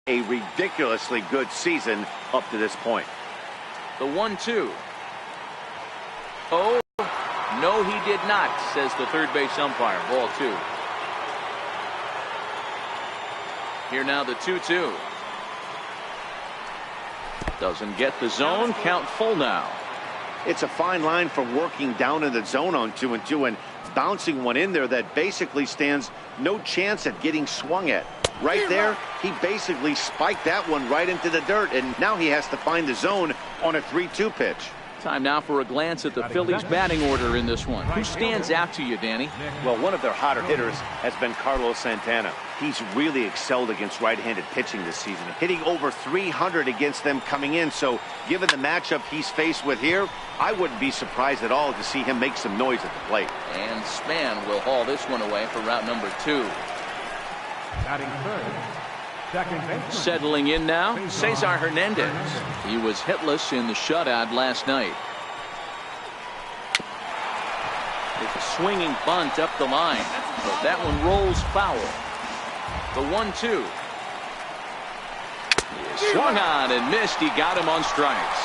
a ridiculously good season up to this point. The 1-2. Oh, no, he did not, says the third base umpire. Ball 2. Here now the 2-2. Doesn't get the zone. Count full now. It's a fine line for working down in the zone on 2-2 and bouncing one in there that basically stands no chance at getting swung at. Right there, he basically spiked that one right into the dirt, and now he has to find the zone on a 3-2 pitch. Time now for a glance at the Phillies' batting order in this one. Who stands out to you, Danny? Well, one of their hotter hitters has been Carlos Santana. He's really excelled against right-handed pitching this season, hitting over 300 against them coming in. So given the matchup he's faced with here, I wouldn't be surprised at all to see him make some noise at the plate. And Span will haul this one away for route number 2. Batting third, second baseman. Settling in now, Cesar Hernandez. He was hitless in the shutout last night. It's a swinging bunt up the line, but that one rolls foul. The 1-2. He swung on and missed. He got him on strikes.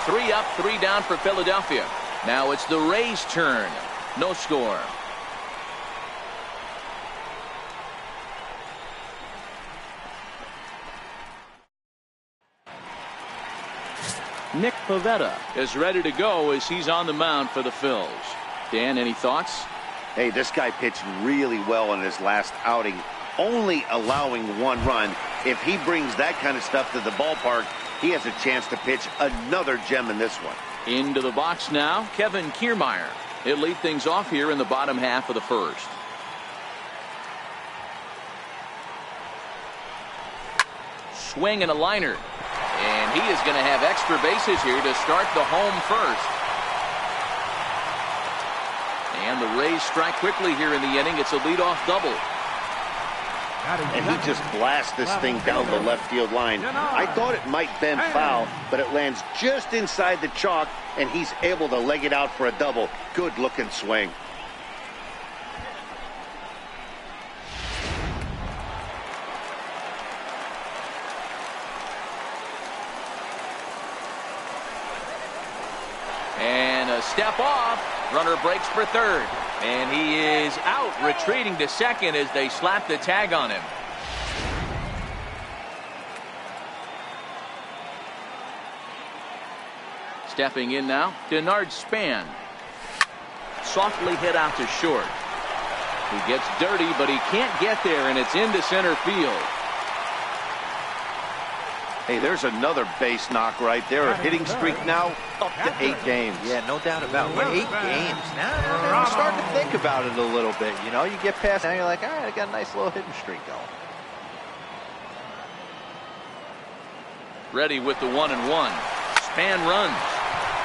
3 up, 3 down for Philadelphia. Now it's the Rays' turn. No score. Nick Pivetta is ready to go as he's on the mound for the Phils. Dan, any thoughts? Hey, this guy pitched really well in his last outing, only allowing 1 run. If he brings that kind of stuff to the ballpark, he has a chance to pitch another gem in this one. Into the box now, Kevin Kiermaier. He'll lead things off here in the bottom half of the first. Swing and a liner. And he is going to have extra bases here to start the home first. And the Rays strike quickly here in the inning. It's a leadoff double. And he just blasts this thing down the left field line. I thought it might bend foul, but it lands just inside the chalk, and he's able to leg it out for a double. Good looking swing. And a step off. Runner breaks for third. And he is out, retreating to second as they slap the tag on him. Stepping in now, Denard Span. Softly hit out to short. He gets dirty, but he can't get there, and it's into center field. Hey, there's another base knock right there. A hitting streak now up to 8 games. Yeah, no doubt about it. 8 games. Now you're starting to think about it a little bit. You know, you get past now, you're like, all right, I got a nice little hitting streak going. Ready with the 1-1. Span runs.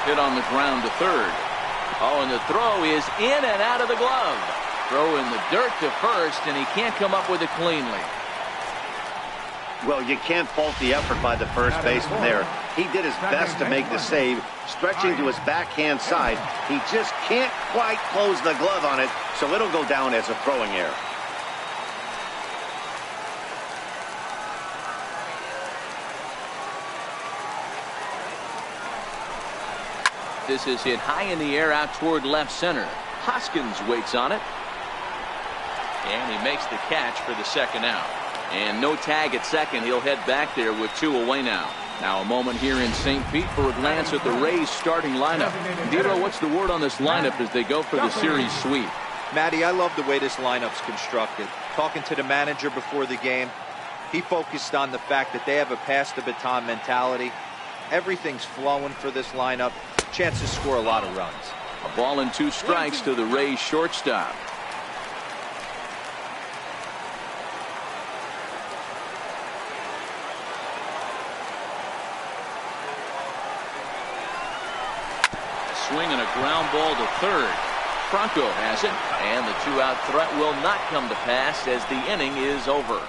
Hit on the ground to third. Oh, and the throw is in and out of the glove. Throw in the dirt to first, and he can't come up with it cleanly. Well, you can't fault the effort by the first baseman there. He did his best to make the save, stretching to his backhand side. He just can't quite close the glove on it, so it'll go down as a throwing error. This is hit high in the air out toward left center. Hoskins waits on it. And he makes the catch for the second out. And no tag at second. He'll head back there with 2 away now. Now a moment here in St. Pete for a glance at the Rays starting lineup. Dero, what's the word on this lineup as they go for the series sweep? Matty, I love the way this lineup's constructed. Talking to the manager before the game, he focused on the fact that they have a pass the baton mentality. Everything's flowing for this lineup. Chance to score a lot of runs. A ball and 2 strikes to the Rays shortstop. Swing and a ground ball to third. Franco has it, and the 2-out threat will not come to pass as the inning is over.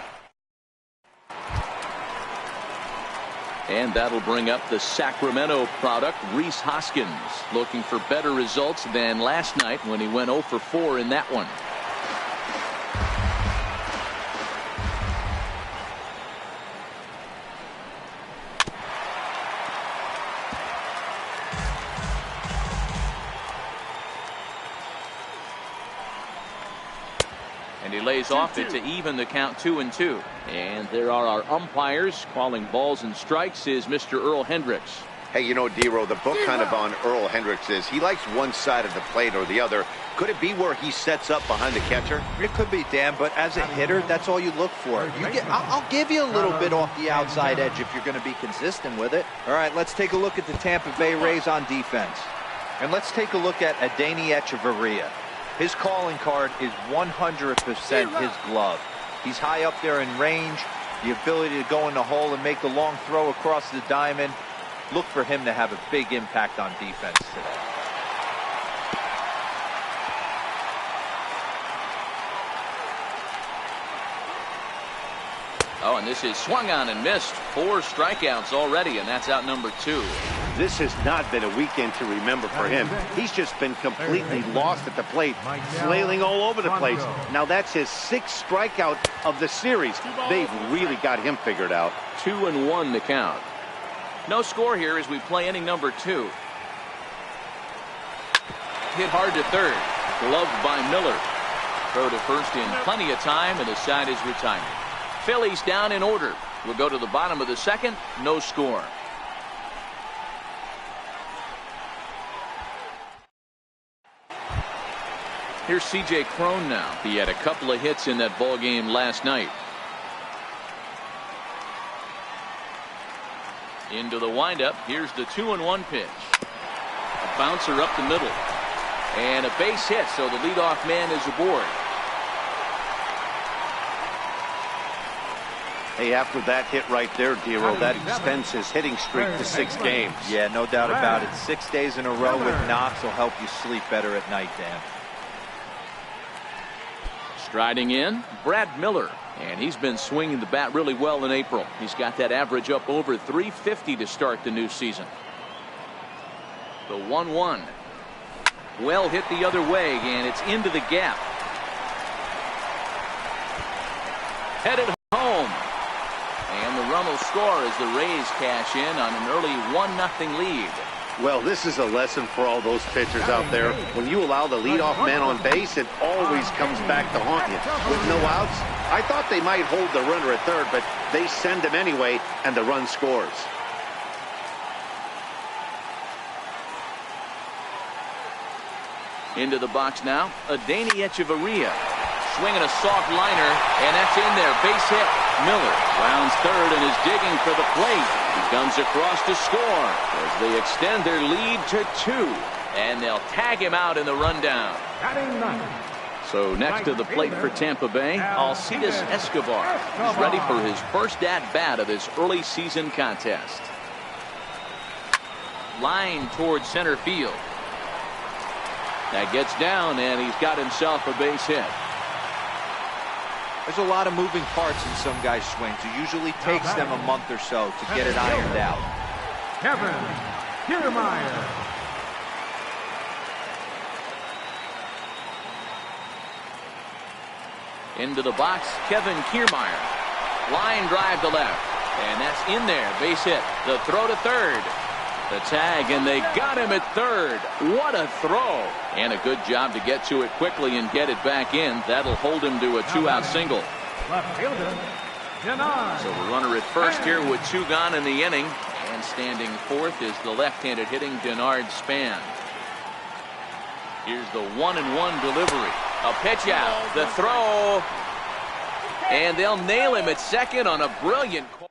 And that'll bring up the Sacramento product, Rhys Hoskins, looking for better results than last night when he went 0 for 4 in that one. he lays off it to even the count 2-2. And there are our umpires calling balls and strikes is Mr. Earl Hendricks. Hey, you know, D-Row, the book kind of on Earl Hendricks is he likes one side of the plate or the other. Could it be where he sets up behind the catcher? It could be, Dan, but as a hitter, that's all you look for. I'll give you a little bit off the outside edge if you're going to be consistent with it. All right, let's take a look at the Tampa Bay Rays on defense. And let's take a look at Adeiny Echeverria. His calling card is 100% his glove. He's high up there in range, the ability to go in the hole and make the long throw across the diamond. Look for him to have a big impact on defense today. Oh, and this is swung on and missed. 4 strikeouts already, and that's out number 2. This has not been a weekend to remember for him. He's just been completely lost at the plate, flailing all over the place. Now that's his 6th strikeout of the series. They've really got him figured out. 2-1 the count. No score here as we play inning number 2. Hit hard to third. Gloved by Miller. Throw to first in plenty of time, and the side is retired. Phillies down in order. We'll go to the bottom of the 2nd. No score. Here's C.J. Cron now. He had a couple of hits in that ball game last night. Into the windup. Here's the 2-1 pitch. A bouncer up the middle. And a base hit, so the leadoff man is aboard. Hey, after that hit right there, D-Row, that extends his hitting streak to 6 games. Yeah, no doubt about it. 6 days in a row with knocks will help you sleep better at night, Dan. Striding in, Brad Miller. And he's been swinging the bat really well in April. He's got that average up over 350 to start the new season. The 1-1. Well hit the other way, and it's into the gap. Headed home. And the run will score as the Rays cash in on an early 1-0 lead. Well, this is a lesson for all those pitchers out there. When you allow the leadoff man on base, it always comes back to haunt you. With no outs, I thought they might hold the runner at third, but they send him anyway, and the run scores. Into the box now, Adeiny Echeverria. Swinging a soft liner, and that's in there. Base hit. Miller rounds third and is digging for the plate. He comes across to score as they extend their lead to 2. And they'll tag him out in the rundown. So next to the plate for Tampa Bay, Alcides Escobar. He's ready for his first at-bat of this early season contest. Line towards center field. That gets down, and he's got himself a base hit. There's a lot of moving parts in some guys' swings. It usually takes them a month or so to get it ironed out. Kevin Kiermaier. Into the box, Kevin Kiermaier. Line drive to left. And that's in there. Base hit. The throw to third. The tag, and they got him at third. What a throw. And a good job to get to it quickly and get it back in. That'll hold him to a 2-out single. Left fielder, Denard. So the runner at first here with 2 gone in the inning. And standing fourth is the left-handed hitting Denard Span. Here's the 1-1 delivery. A pitch out. The throw. And they'll nail him at second on a brilliant call.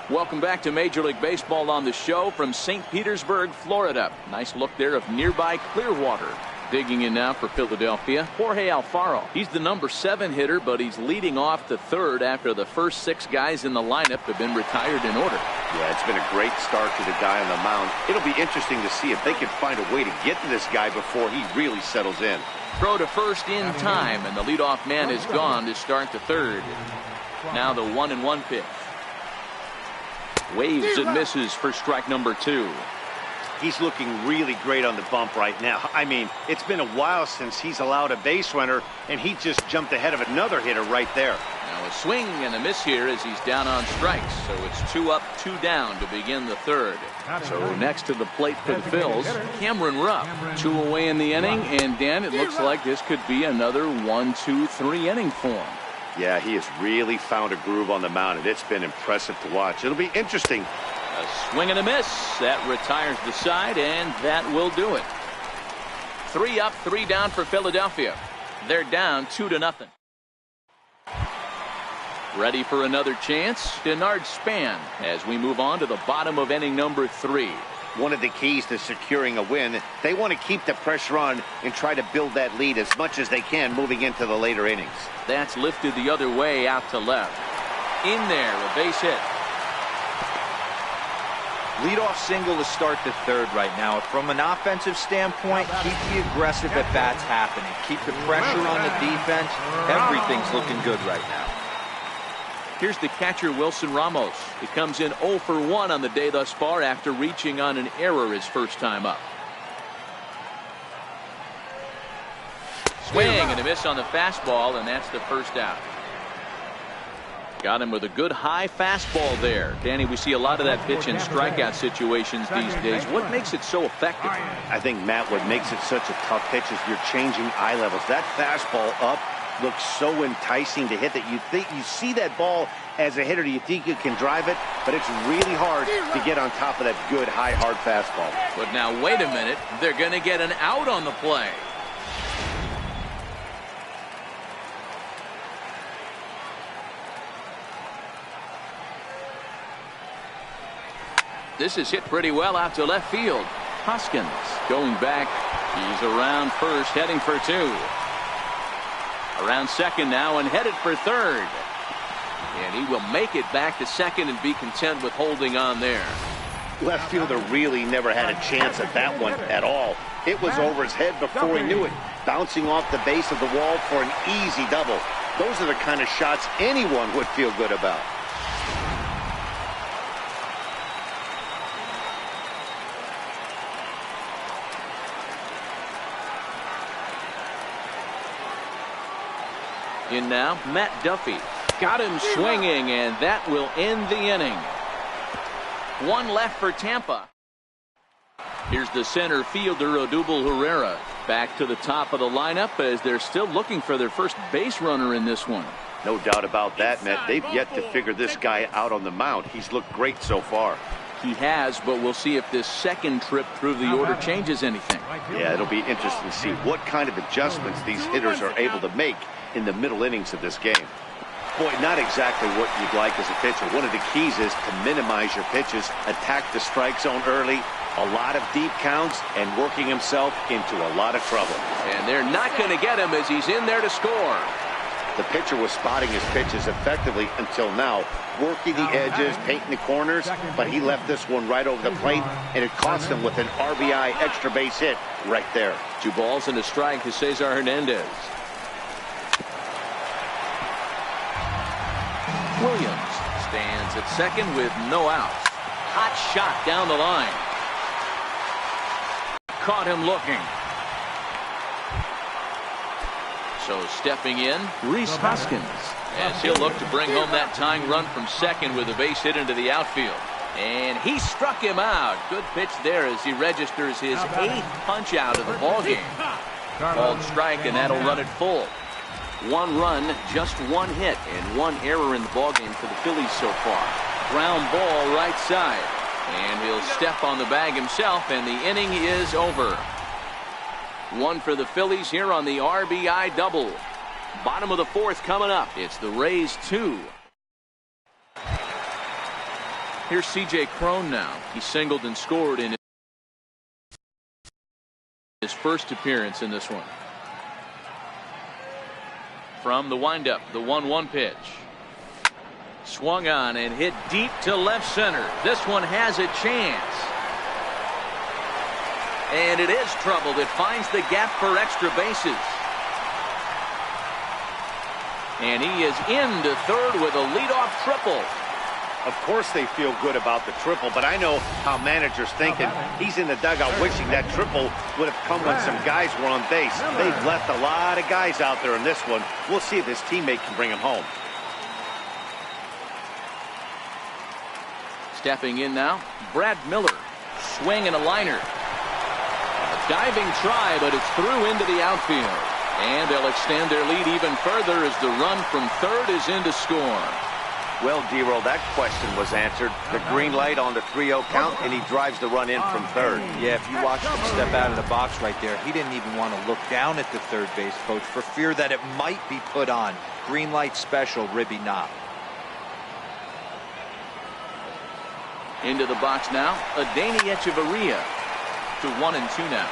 Welcome back to Major League Baseball on the show from St. Petersburg, Florida. Nice look there of nearby Clearwater. Digging in now for Philadelphia, Jorge Alfaro. He's the number 7 hitter, but he's leading off the third after the first 6 guys in the lineup have been retired in order. Yeah, it's been a great start to the guy on the mound. It'll be interesting to see if they can find a way to get to this guy before he really settles in. Throw to first in time, and the leadoff man is gone to start the third. Now the 1-1 pitch. Waves and misses for strike number 2. He's looking really great on the bump right now. I mean, it's been a while since he's allowed a base runner, and he just jumped ahead of another hitter right there. Now A swing and a miss here as he's down on strikes. So it's 2 up, 2 down to begin the third. So next to the plate for the Phils, Cameron Rupp. 2 away in the inning, and Dan, it looks like this could be another 1, 2, 3 inning form. Yeah, he has really found a groove on the mound, and it's been impressive to watch. It'll be interesting. A swing and a miss. That retires the side, and that will do it. 3 up, 3 down for Philadelphia. They're down 2-0. Ready for another chance? Denard Span as we move on to the bottom of inning number 3. One of the keys to securing a win, they want to keep the pressure on and try to build that lead as much as they can moving into the later innings. That's lifted the other way out to left. In there, a base hit. Leadoff single to start the third right now. From an offensive standpoint, keep the aggressive at-bats happening. Keep the pressure on the defense. Everything's looking good right now. Here's the catcher, Wilson Ramos. He comes in 0 for 1 on the day thus far after reaching on an error his first time up. Swing and a miss on the fastball, and that's the first out. Got him with a good high fastball there. Danny, we see a lot of that pitch in strikeout situations these days. What makes it so effective? I think, Matt, what makes it such a tough pitch is you're changing eye levels. That fastball up looks so enticing to hit that you think you see that ball as a hitter, you think you can drive it, but it's really hard to get on top of that good high hard fastball. But now wait a minute, they're going to get an out on the play. This is hit pretty well out to left field. Hoskins going back. He's around first, heading for 2. Around second now and headed for third. And he will make it back to second and be content with holding on there. Left fielder really never had a chance at that one at all. It was over his head before he knew it, bouncing off the base of the wall for an easy double. Those are the kind of shots anyone would feel good about. In now, Matt Duffy. Got him swinging, and that will end the inning. 1 left for Tampa. Here's the center fielder, Odubel Herrera. Back to the top of the lineup as they're still looking for their first base runner in this one. No doubt about that, Matt. They've yet to figure this guy out on the mound. He's looked great so far. He has, but we'll see if this second trip through the order changes anything. Yeah, it'll be interesting to see what kind of adjustments these hitters are able to make in the middle innings of this game. Boy, not exactly what you'd like as a pitcher. One of the keys is to minimize your pitches, attack the strike zone early, a lot of deep counts, and working himself into a lot of trouble. And they're not going to get him as he's in there to score. The pitcher was spotting his pitches effectively until now, working the edges, painting the corners, but he left this one right over the plate, and it cost him with an RBI extra base hit right there. 2 balls and a strike to Cesar Hernandez. Williams stands at second with no outs. Hot shot down the line. Caught him looking. So stepping in, Rhys Hoskins, as he'll look to bring home that tying run from second with a base hit into the outfield. And he struck him out. Good pitch there as he registers his 8th punch out of the ballgame. Called strike, and that'll run it full. 1 run, just 1 hit, and 1 error in the ballgame for the Phillies so far. Ground ball right side. And he'll step on the bag himself, and the inning is over. 1 for the Phillies here on the RBI double. Bottom of the 4th coming up. It's the Rays 2. Here's C.J. Cron now. He singled and scored in his first appearance in this one. From the windup, the 1-1 pitch. Swung on and hit deep to left center. This one has a chance. And it is troubled. It finds the gap for extra bases. And he is into third with a leadoff triple. Of course they feel good about the triple, but I know how managers thinking. He's in the dugout wishing that triple would have come when some guys were on base. They've left a lot of guys out there in this one. We'll see if his teammate can bring him home. Stepping in now, Brad Miller. Swing and a liner. A diving try, but it's through into the outfield. And they'll extend their lead even further as the run from third is in to score. Well, D-Roll, that question was answered. The green light on the 3-0 count, and he drives the run in from third. Yeah, if you watch him step out of the box right there, he didn't even want to look down at the third base coach for fear that it might be put on. Green light special, ribby knock. Into the box now, Adeiny Echeverria to 1-2 now.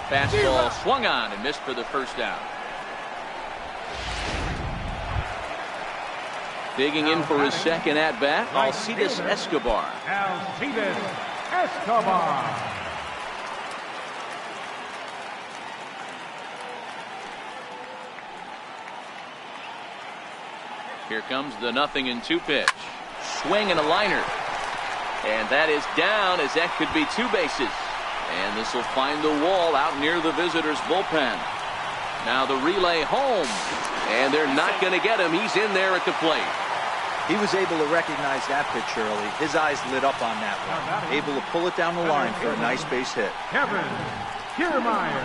Fastball swung on and missed for the first out. Digging in for his second at bat, Alcides Escobar. Alcides Escobar. Here comes the 0-2 pitch. Swing and a liner. And that is down, as that could be 2 bases. And this will find the wall out near the visitors' bullpen. Now the relay home. And they're not going to get him. He's in there at the plate. He was able to recognize that pitch early. His eyes lit up on that one. Able to pull it down the line for a nice base hit. Kevin Kiermaier.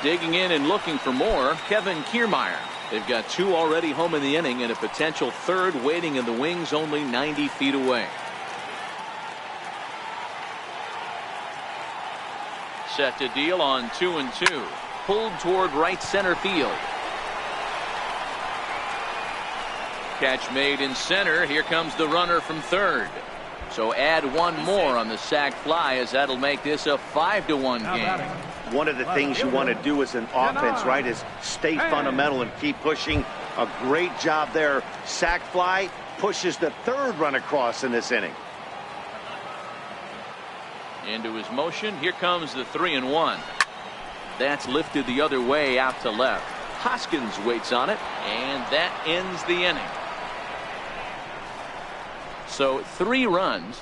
Digging in and looking for more, Kevin Kiermaier. They've got 2 already home in the inning and a potential third waiting in the wings only 90 feet away. Set to deal on 2-2. Pulled toward right center field. Catch made in center. Here comes the runner from third. So add 1 more on the sac fly, as that'll make this a 5-1 game. One of the things you want to do as an offense, right, is stay fundamental and keep pushing. A great job there. Sac fly pushes the third run across in this inning. Into his motion. Here comes the 3-1. That's lifted the other way out to left. Hoskins waits on it, and that ends the inning. So 3 runs.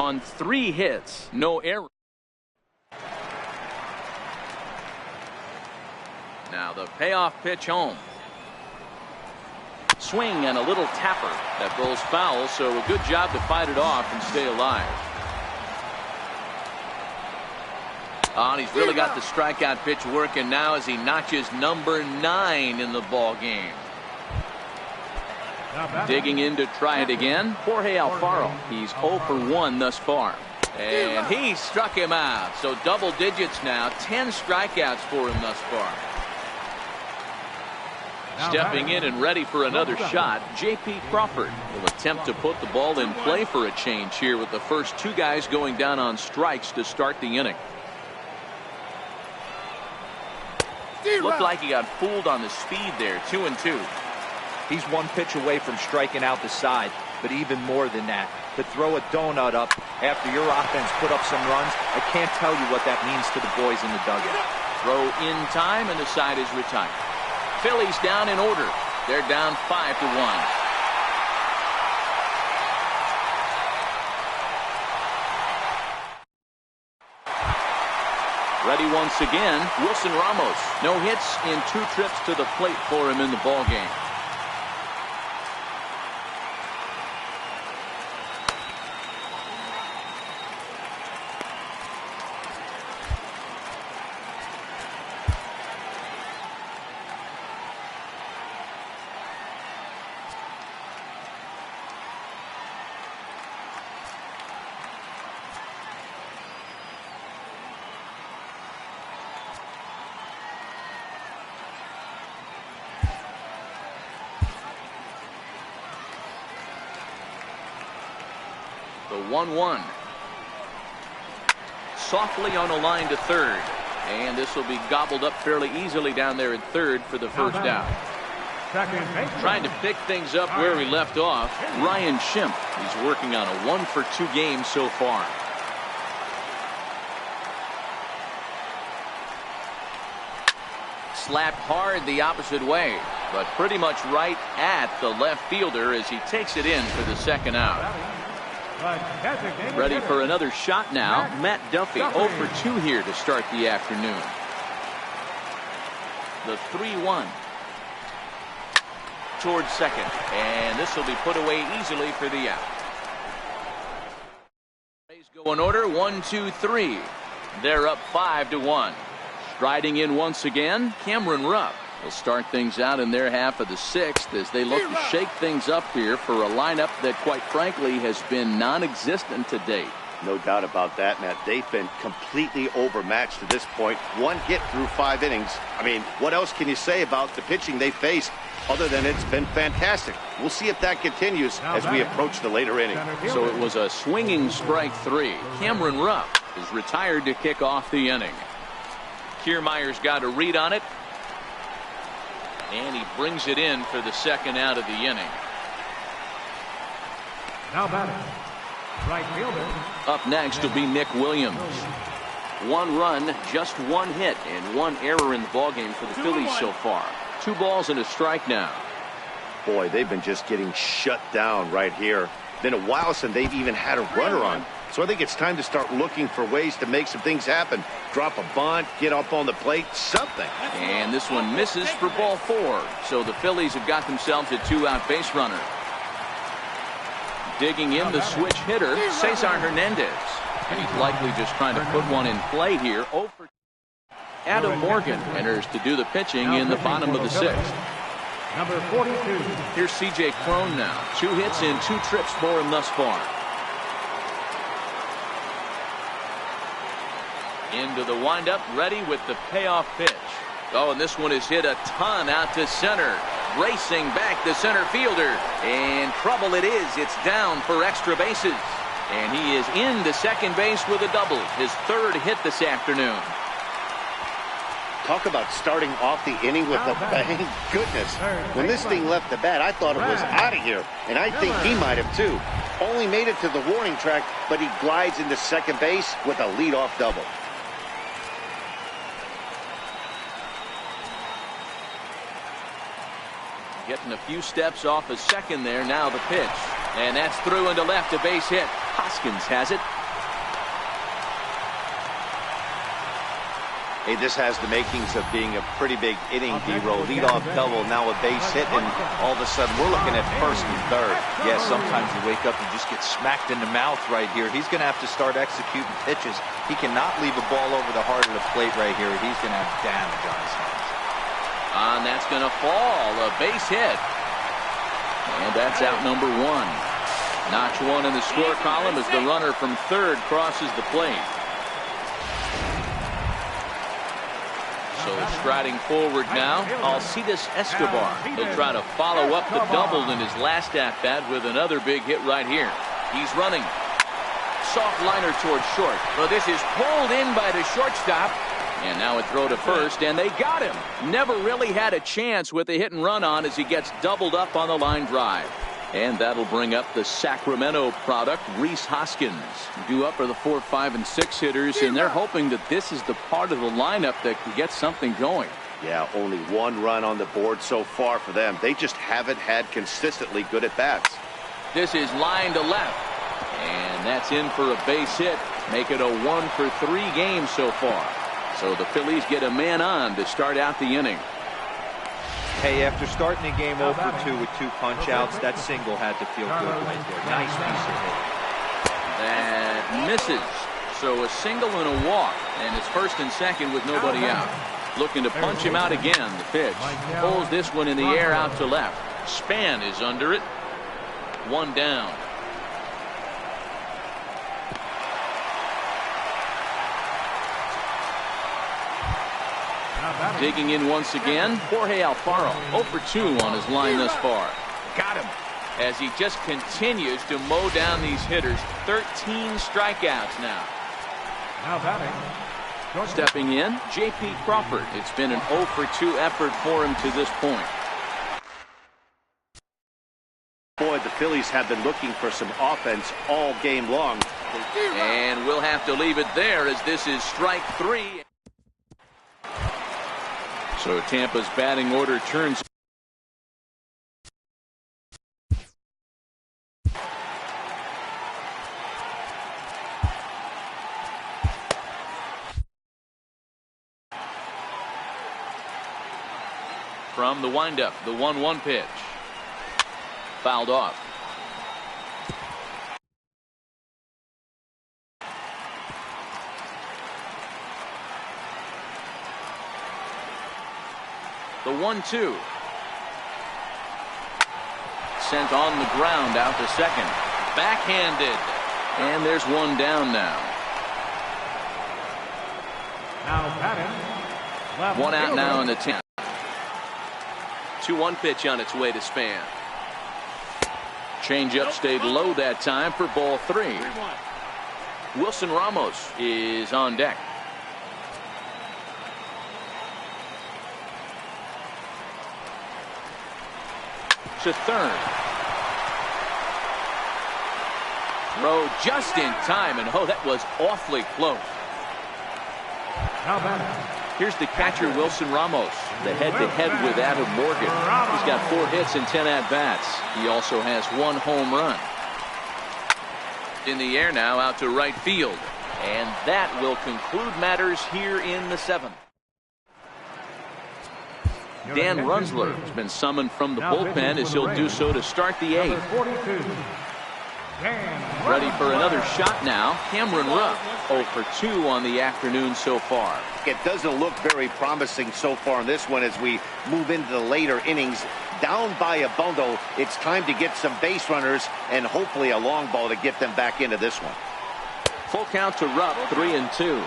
On 3 hits, no error. Now the payoff pitch home. Swing and a little tapper that goes foul, so a good job to fight it off and stay alive. And he's really got the strikeout pitch working now as he notches number 9 in the ball game. Digging in to try it again, Jorge Alfaro. He's 0 for 1 thus far. And he struck him out. So double digits now, 10 strikeouts for him thus far. Stepping in and ready for another shot, J.P. Crawford will attempt to put the ball in play for a change here with the first 2 guys going down on strikes to start the inning. Looked like he got fooled on the speed there, 2-2. He's 1 pitch away from striking out the side, but even more than that, to throw a donut up after your offense put up some runs, I can't tell you what that means to the boys in the dugout. Throw in time, and the side is retired. Phillies down in order. They're down 5-1. Ready once again, Wilson Ramos. No hits in 2 trips to the plate for him in the ball game. The 1-1. Softly on a line to third. And this will be gobbled up fairly easily down there at third for the first out. Trying to pick things up where he left off, Ryan Schimpf. He's working on a 1 for 2 game so far. Slapped hard the opposite way, but pretty much right at the left fielder as he takes it in for the second out. Ready for another shot now. Matt Duffy 0 for 2 here to start the afternoon. The 3-1 towards second, and this will be put away easily for the out. Rays go in order, 1, 2, 3. They're up 5-1. Striding in once again, Cameron Rupp will start things out in their half of the 6th as they look to shake things up here for a lineup that, quite frankly, has been non-existent to date. No doubt about that, Matt. They've been completely overmatched to this point. 1 hit through 5 innings. I mean, what else can you say about the pitching they faced other than it's been fantastic? We'll see if that continues as we approach the later inning. So it was a swinging strike 3. Cameron Rupp is retired to kick off the inning. Kiermaier's got a read on it, and he brings it in for the second out of the inning. Now batting, right fielder. Up next will be Nick Williams. 1 run, just 1 hit, and 1 error in the ballgame for the Phillies so far. 2 balls and a strike now. Boy, they've been just getting shut down right here. Been a while since they've even had a runner on. So I think it's time to start looking for ways to make some things happen. Drop a bunt, get up on the plate, something. And this one misses for ball 4. So the Phillies have got themselves a 2-out base runner. Digging in the switch hitter, Cesar Hernandez. And he's likely just trying to put one in play here. Adam Morgan enters to do the pitching in the bottom of the 6th. Number 42. Here's C.J. Cron now. 2 hits in 2 trips for him thus far. Into the windup, ready with the payoff pitch. Oh, and this one is hit a ton out to center. Racing back the center fielder. And trouble it is. It's down for extra bases. And he is into second base with a double. His 3rd hit this afternoon. Talk about starting off the inning with a bang. Goodness. When this thing left the bat, I thought it was out of here. And I think he might have too. Only made it to the warning track, but he glides into second base with a leadoff double. Getting a few steps off a second there. Now the pitch. And that's through into left, a base hit. Hoskins has it. Hey, this has the makings of being a pretty big inning, D-Roll. Leadoff double, now a base hit, and all of a sudden we're looking at first and third. Yeah, sometimes you wake up and just get smacked in the mouth right here. He's going to have to start executing pitches. He cannot leave a ball over the heart of the plate right here. He's going to have damage on his hands. And that's going to fall. A base hit. And that's out number one. Notch one in the score column as the runner from third crosses the plate. So striding forward now, Alcides Escobar. He'll try to follow up the double in his last at-bat with another big hit right here. He's running. Soft liner towards short. Well, this is pulled in by the shortstop. And now a throw to first, and they got him. Never really had a chance with a hit and run on as he gets doubled up on the line drive. And that'll bring up the Sacramento product, Rhys Hoskins. Due up are the 4, 5, and 6 hitters, and they're hoping that this is the part of the lineup that can get something going. Yeah, only one run on the board so far for them. They just haven't had consistently good at-bats. This is line to left, and that's in for a base hit. Make it a 1 for 3 game so far. So the Phillies get a man on to start out the inning. Hey, after starting the game 0 for 2 with 2 punch-outs, that single had to feel good right there. Nice piece of hit. That misses. So a single and a walk, and it's first and second with nobody out. Looking to punch him out again. The pitch pulls this one in the air out to left. Span is under it. 1 down. Digging in once again, Jorge Alfaro, 0 for 2 on his line thus far. Got him. As he just continues to mow down these hitters. 13 strikeouts now. Now batting. Stepping in, J.P. Crawford. It's been an 0 for 2 effort for him to this point. Boy, the Phillies have been looking for some offense all game long. And we'll have to leave it there as this is strike 3. So Tampa's batting order turns. From the windup, the 1-1 pitch. Fouled off. The 1-2. Sent on the ground out to second. Backhanded. And there's one down now. Now batting. One out now in the 10th. 2-1 pitch on its way to Span. Changeup stayed low that time for ball 3. Wilson Ramos is on deck. To third. Throw just in time, and oh, that was awfully close. Now batting. Here's the catcher, Wilson Ramos, the head-to-head with Adam Morgan. He's got 4 hits and 10 at-bats. He also has 1 home run. In the air now, out to right field. And that will conclude matters here in the 7th. Dan Runsler has been summoned from the bullpen as he'll do so to start the 8th. Ready for another shot now. Cameron Rupp, 0 for 2 on the afternoon so far. It doesn't look very promising so far in this one as we move into the later innings. Down by a bundle, it's time to get some base runners and hopefully a long ball to get them back into this one. Full count to Rupp, 3-2.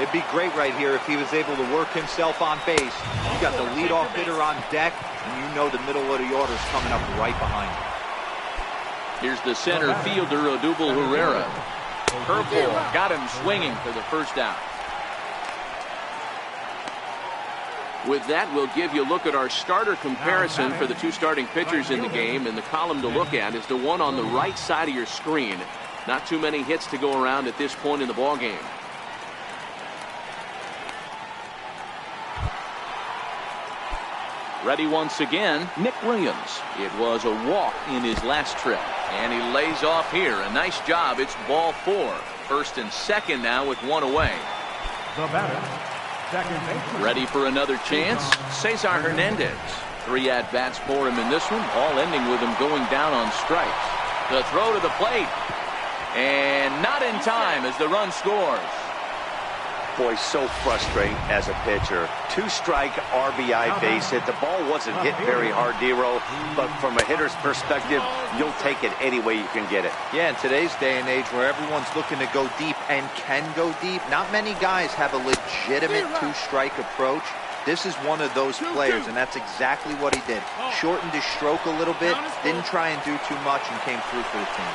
It'd be great right here if he was able to work himself on base. You got the leadoff hitter on deck, and you know the middle of the order's coming up right behind him. Here's the center fielder, Odubel Herrera. Curveball got him swinging for the first out. With that, we'll give you a look at our starter comparison for the 2 starting pitchers in the game. And the column to look at is the one on the right side of your screen. Not too many hits to go around at this point in the ballgame. Ready once again, Nick Williams. It was a walk in his last trip. And he lays off here. A nice job. It's ball 4. First and second now with one away. The batter, second baseman. Ready for another chance? Cesar Hernandez. 3 at-bats for him in this one, all ending with him going down on strikes. The throw to the plate. And not in time as the run scores. Boy, so frustrating as a pitcher. 2-strike RBI base hit. The ball wasn't hit very hard, Dero, but from a hitter's perspective, you'll take it any way you can get it. Yeah, in today's day and age where everyone's looking to go deep and can go deep, not many guys have a legitimate 2-strike approach. This is one of those players, and that's exactly what he did. Shortened his stroke a little bit, didn't try and do too much, and came through for the team.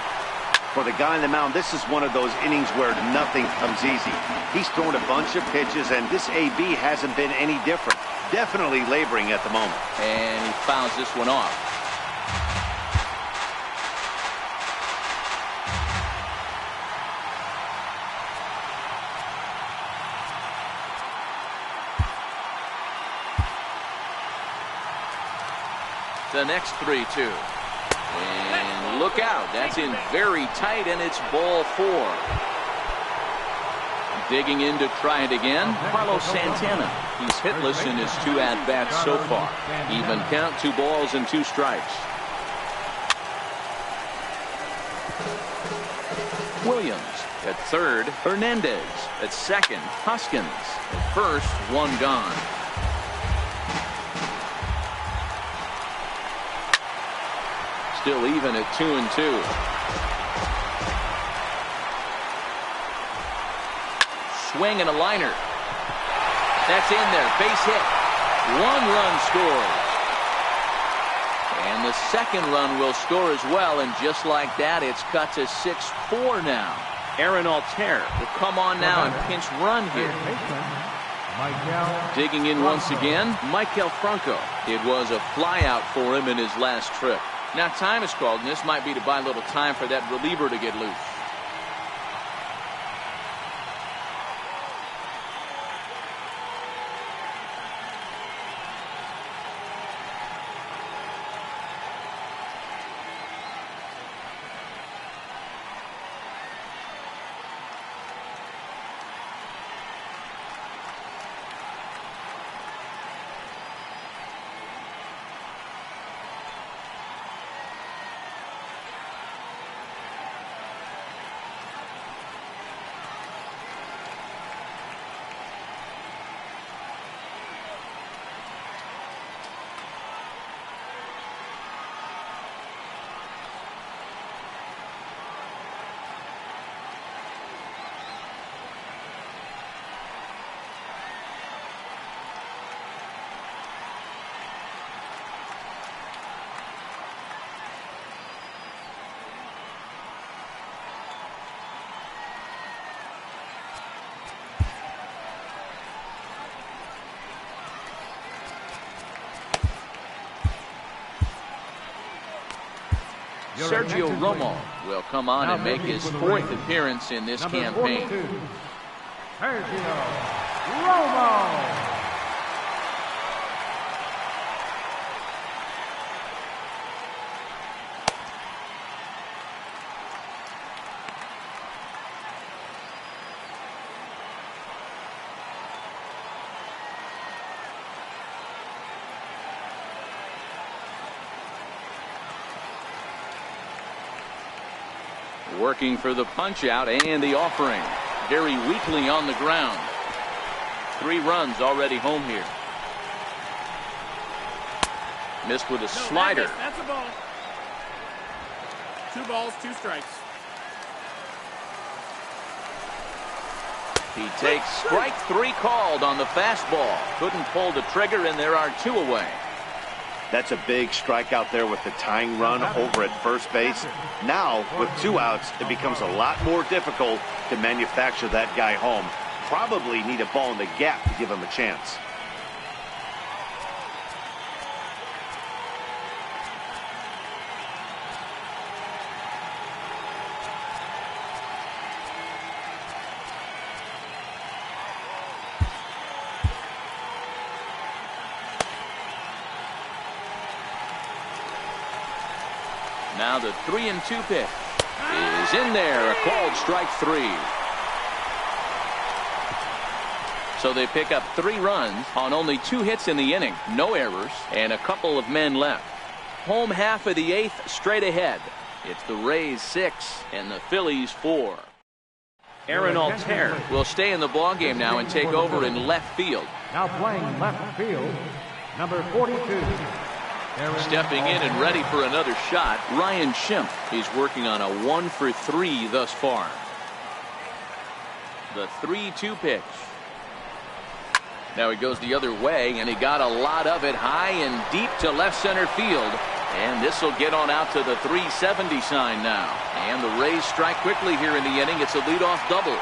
For the guy on the mound, this is one of those innings where nothing comes easy. He's thrown a bunch of pitches, and this AB hasn't been any different. Definitely laboring at the moment. And he fouls this one off. The next 3-2. And look out. That's in very tight, and it's ball 4. Digging in to try it again, Carlos Santana. He's hitless in his 2 at-bats so far. Even count, 2 balls and 2 strikes. Williams at third. Hernandez at second. Hoskins at first. 1 gone. Still even at 2-2. Swing and a liner. That's in there. Base hit. 1 run scores. And the second run will score as well. And just like that, it's cut to 6-4 now. Aaron Altair will come on now and pinch run here. Digging in once again, Maikel Franco. It was a flyout for him in his last trip. Now time is called, and this might be to buy a little time for that reliever to get loose. Sergio Romo will come on and make his 4th appearance in this campaign. Sergio Romo. Working for the punch out and the offering. Very weakly on the ground. 3 runs already home here. Missed with a slider. That's a ball. 2 balls, 2 strikes. He takes strike 3 called on the fastball. Couldn't pull the trigger, and there are 2 away. That's a big strikeout there with the tying run over at first base. Now, with 2 outs, it becomes a lot more difficult to manufacture that guy home. Probably need a ball in the gap to give him a chance. Now the 3-2 pitch is in there. A called strike 3. So they pick up 3 runs on only 2 hits in the inning. No errors and a couple of men left. Home half of the 8th, straight ahead. It's the Rays 6 and the Phillies 4. Aaron Altair will stay in the ballgame now and take over in left field. Now playing left field, number 42. Stepping in and ready for another shot, Ryan Schimpf. He's working on a 1-for-3 thus far. The 3-2 pitch. Now he goes the other way, and he got a lot of it high and deep to left center field. And this will get on out to the 370 sign now. And the Rays strike quickly here in the inning. It's a leadoff double.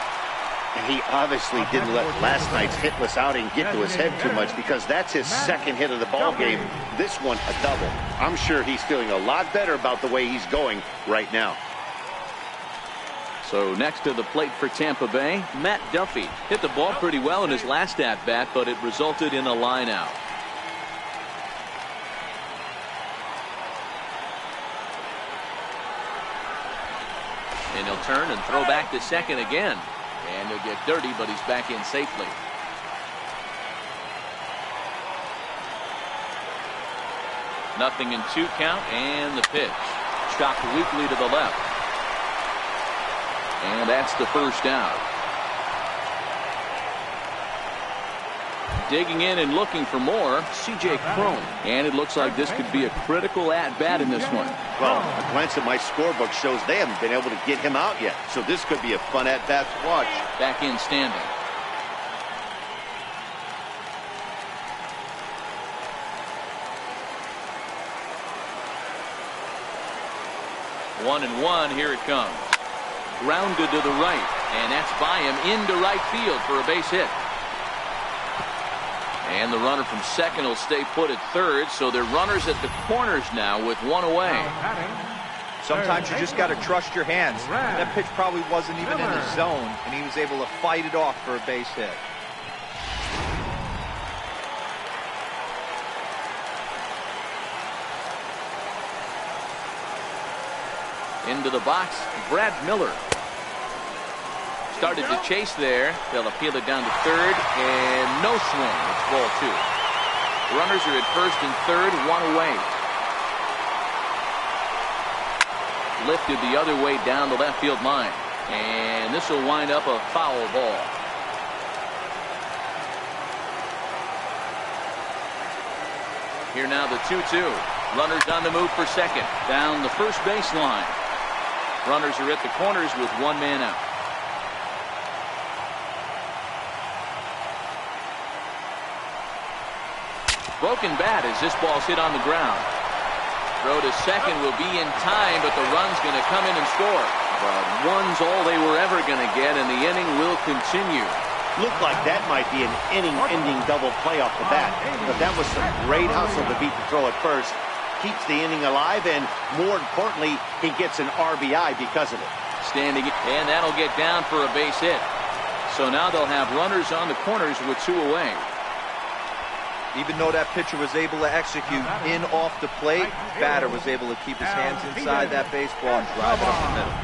And he obviously didn't let last night's hitless outing get to his head too much, because that's his second hit of the ball game. This one a double. I'm sure he's feeling a lot better about the way he's going right now. So next to the plate for Tampa Bay, Matt Duffy hit the ball pretty well in his last at-bat, but it resulted in a line out. And he'll turn and throw back to second again. And he'll get dirty, but he's back in safely. Nothing in 2 count, and the pitch. Chopped weakly to the left. And that's the first out. Digging in and looking for more, C.J. Cron. And it looks like this could be a critical at-bat in this one. Well, a glance at my scorebook shows they haven't been able to get him out yet. So this could be a fun at-bat to watch. Back in standing. One and one, here it comes. Grounded to the right, and that's by him into right field for a base hit. And the runner from second will stay put at third, so they're runners at the corners now with 1 away. Sometimes you just got to trust your hands. That pitch probably wasn't even in the zone, and he was able to fight it off for a base hit. Into the box, Brad Miller. Started to chase there. They'll appeal it down to third, and no swing. It's ball 2. Runners are at first and third, 1 away. Lifted the other way down the left field line, and this will wind up a foul ball. Here now the 2-2. Runners on the move for second. Down the first baseline. Runners are at the corners with 1 man out. Broken bat as this ball's hit on the ground. Throw to second will be in time, but the run's going to come in and score. But one's all they were ever going to get, and the inning will continue. Looked like that might be an inning-ending double play off the bat, but that was some great hustle to beat the throw at first. Keeps the inning alive, and more importantly, he gets an RBI because of it. Standing, and that'll get down for a base hit. So now they'll have runners on the corners with 2 away. Even though that pitcher was able to execute in off the plate, batter was able to keep his hands inside that baseball and drive it up the middle.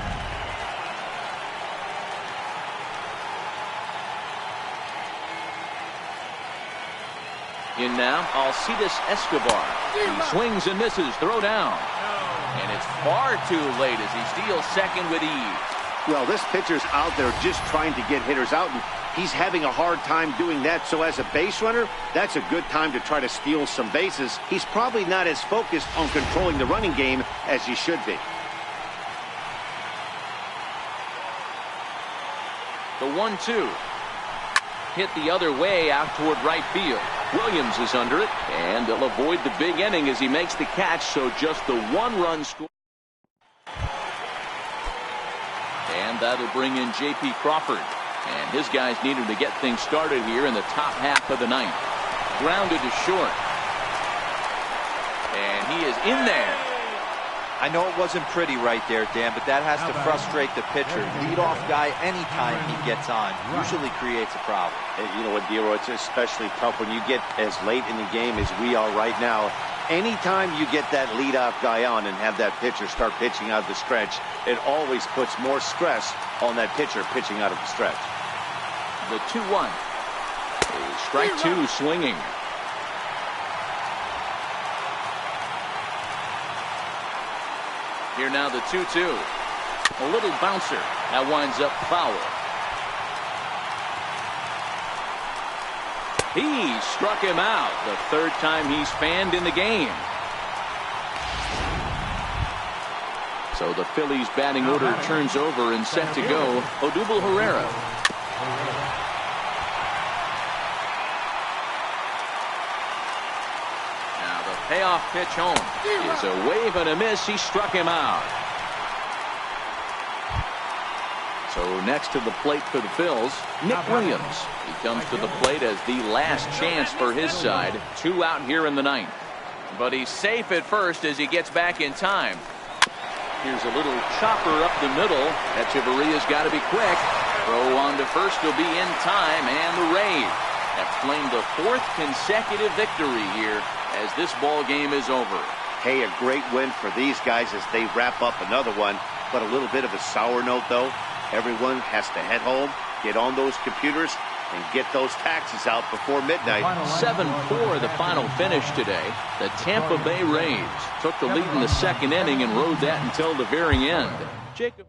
In now, Alcides Escobar. He swings and misses, throw down. And it's far too late as he steals second with ease. Well, this pitcher's out there just trying to get hitters out, and he's having a hard time doing that. So as a base runner, that's a good time to try to steal some bases. He's probably not as focused on controlling the running game as he should be. The 1-2. Hit the other way out toward right field. Williams is under it, and they'll avoid the big inning as he makes the catch, so just the 1-run score. And that'll bring in J.P. Crawford. And his guys need him to get things started here in the top half of the ninth. Grounded to short. And he is in there. I know it wasn't pretty right there, Dan, but that has to frustrate the pitcher. Leadoff guy, anytime he gets on, usually creates a problem. And you know what, Dero, it's especially tough when you get as late in the game as we are right now. Anytime you get that leadoff guy on and have that pitcher start pitching out of the stretch, it always puts more stress on that pitcher pitching out of the stretch. The 2-1. Strike two swinging. Here now the 2-2. A little bouncer. That winds up foul. He struck him out. The third time he's fanned in the game. So the Phillies batting order turns over and set to go. Odubel Herrera. Now the payoff pitch home is a wave and a miss. He struck him out. So next to the plate for the Phils, Nick Williams. He comes to the plate as the last chance for his side. 2 out here in the ninth. But he's safe at first as he gets back in time. Here's a little chopper up the middle. Echeverria's got to be quick. Throw on to first will be in time, and the Rays have claimed the 4th consecutive victory here as this ball game is over. Hey, a great win for these guys as they wrap up another one. But a little bit of a sour note, though. Everyone has to head home, get on those computers, and get those taxes out before midnight. 7-4 the final finish today. The Tampa Bay Rays took the lead in the second inning and rode that until the very end. Jacob.